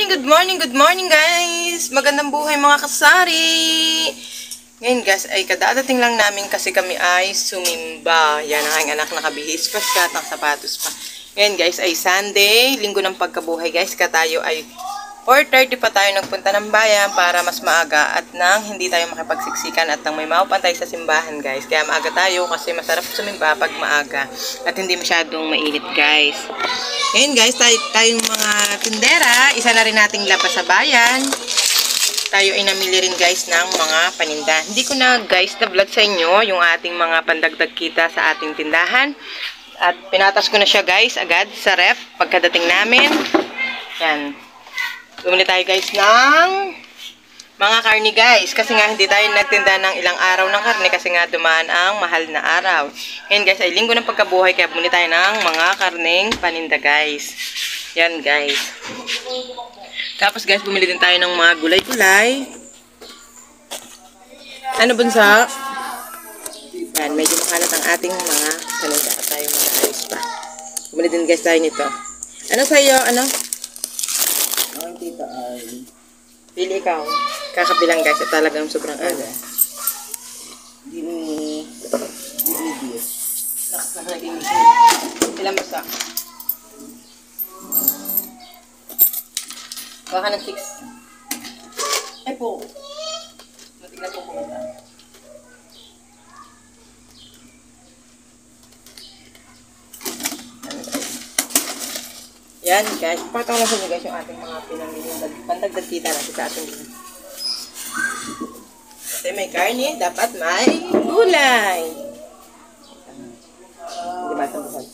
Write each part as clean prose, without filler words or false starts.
good morning guys! Magandang buhay mga kasari! Ngayon guys, ay kadadating lang namin kasi kami ay sumimba. Yan ang aking anak, nakabihis pa siya, ng sapatos pa. Ngayon guys, ay Sunday, linggo ng pagkabuhay guys. Tayo ay 4:30 pa tayo nagpunta ng bayan para mas maaga at nang hindi tayo makipagsiksikan at nang may maupantay sa simbahan guys. Kaya maaga tayo kasi masarap sumimba pag maaga at hindi masyadong mainit guys. Ngayon guys, tayong mga tindera, isa na rin nating labas sa bayan. Tayo ay namili rin guys ng mga paninda. Hindi ko na guys na-vlog sa inyo yung ating mga pandagdag kita sa ating tindahan. At pinatas ko na siya guys agad sa ref pagkadating namin. Yan. Bumili tayo guys ng mga karne guys. Kasi nga hindi tayo nagtinda ng ilang araw ng karne kasi nga dumaan ang mahal na araw. Ngayon guys ay linggo ng pagkabuhay kaya bumili tayo ng mga karneng paninda guys. Yan guys. Tapos guys bumili din tayo ng mga gulay-gulay. Ano bunsa? Yan, medyo makalat ang ating mga paninda at tayo mag-ayos pa. Bumili din guys tayo nito. Ano sa'yo? Ano? Ang tita ay Pili ikaw. Kakabilang guys at talagang sobrang aga. DVD. Ilang basta? Baka ng 6. Ay po. Matignan po po. Yan guys. Pakita ko lang sa inyo guys yung ating mga pinamili. Pantagdag kita natin sa ating kasi may karne, dapat may gulay. Hindi ba ito buhal?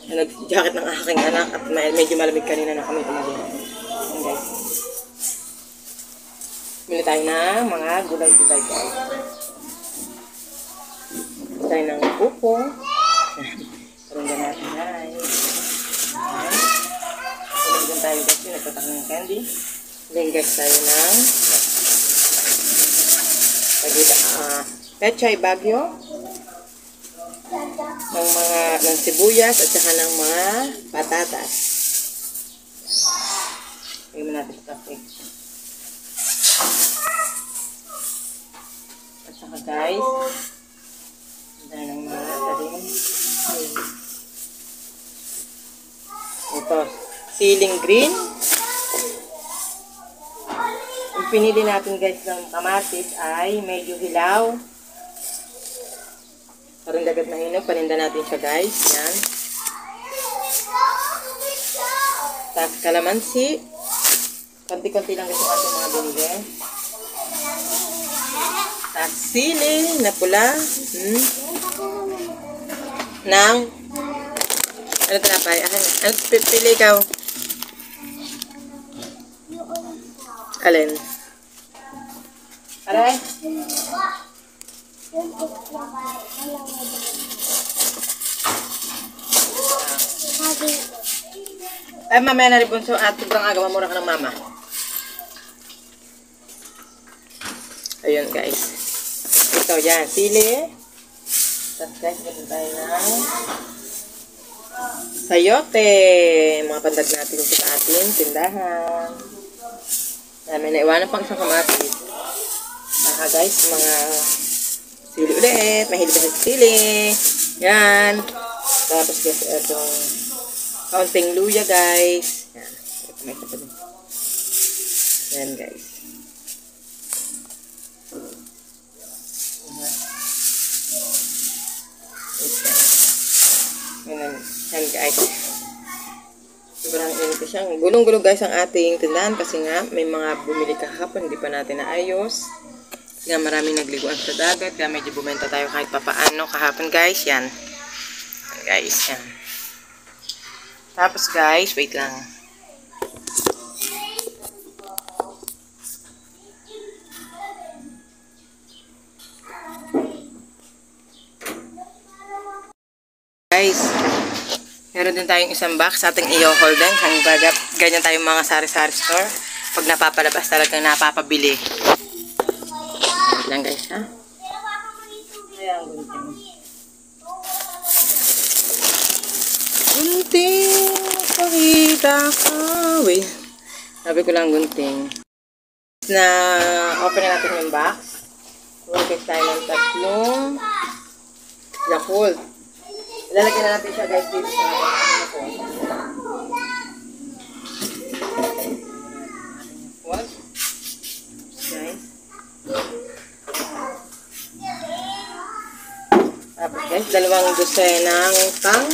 Nag-jacket ng aking anak at medyo malamig kanina na kami tumali. Yan guys. Bili tayo ng mga gulay-gulay guys. Bili tayo ng upo. Parunggan natin guys. Bili tayo guys yung nagtatak ng candy. Bili guys tayo ng pechay bagyo ng sibuyas at saka ng mga patatas. Lagyan mo natin sa kape. At saka guys, dahil ng mga taring ito, siling green. Yung pinili natin guys ng kamatis ay medyo hilaw. Parang dagat na hinog. Paninda natin siya guys. Yan. Tapos kalamansi. Konti-konti lang guys yung ating mga binili. Tapos sili na pula. Nang ano tinapay? Ano pili ikaw? Alin? Aray? Ay, mamaya na rin bunso at sobrang aga, mamura ka ng mama. Ayun guys. Ito yan, sili. Tapos guys, ganoon tayo ng sayote. Mga pandag natin sa ating tindahan. May naiwanan pang isang kamatis. Saka guys, mga sili ulit. Mahilig sa sili. Yan. Tapos guys, itong kaunting luya guys. Yan. Ito may isa pa din. Yan guys. Yan guys. Sobrang init siya. Gulong-gulo guys ang ating tindahan kasi nga may mga bumili kahapon, hindi pa natin naayos. Nga maraming nagliguan sa dagat, kaya medyo bumenta tayo kahit papaano kahapon guys. Yan. Yan guys, yan. Tapos guys, wait lang. Guys, meron din tayong isang box sa ating i-hold din. Ganyan tayong mga sari-sari store. Pag napapalabas talagang napapabili. Wait lang guys, ha? Ayan, gunting. Pakita ka. Wait. Sabi ko lang gunting. Na open na natin yung box. Workit tayo ng tatlong Yakult. Ilalagyan na natin siya guys dito sa Yakult. Guys. Tapos guys, 2 dosenang tang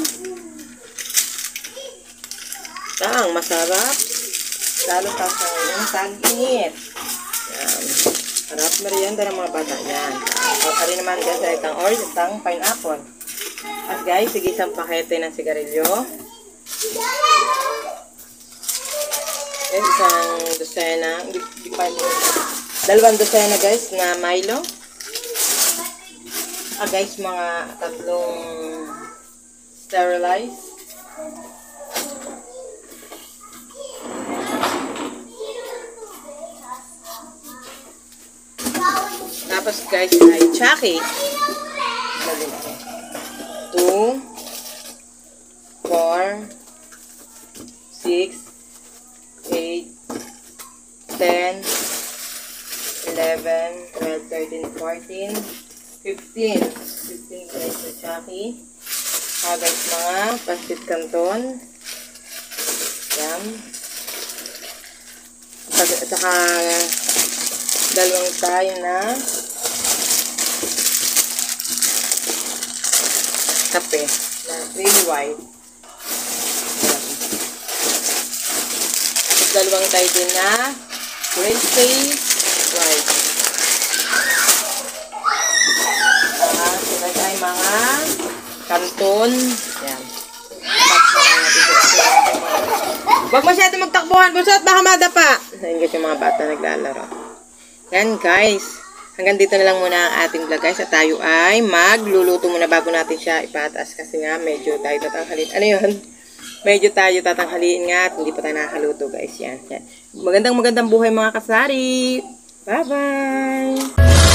masarap. Lalo pa sa ngayon, tag-init. Yan. Harap merienda ng mga bata. Yan. Ari naman guys, ay tang pineapple. At guys, sige isang pakete ng sigarilyo. Guys, isang dosena. Hindi pa ito. 2 dosena guys na Milo. Guys, mga 3 sterilized. Tapos guys ay Chucky. 2, 4, 6, 8, 10, 11, 12, 13, 14, 15. 15 guys na Chucky. Guys, mga pancit canton. Yan. At saka 2 tayo na kape na cream white. At 2 tayo din na crispy white. Sila ay mga kanton. Yan. Huwag masyado magtakbuhan. Busot, baka madapa. Ayun guys yung mga bata naglalaro. Yan guys. Hanggang dito na lang muna ang ating vlog guys. At tayo ay magluluto muna bago natin siya ipataas. Kasi nga medyo tayo tatanghalin. Ano yun? Medyo tayo tatanghaliin nga at hindi pa tayo nakakaluto guys. Yan. Magandang buhay mga kasari. Bye bye.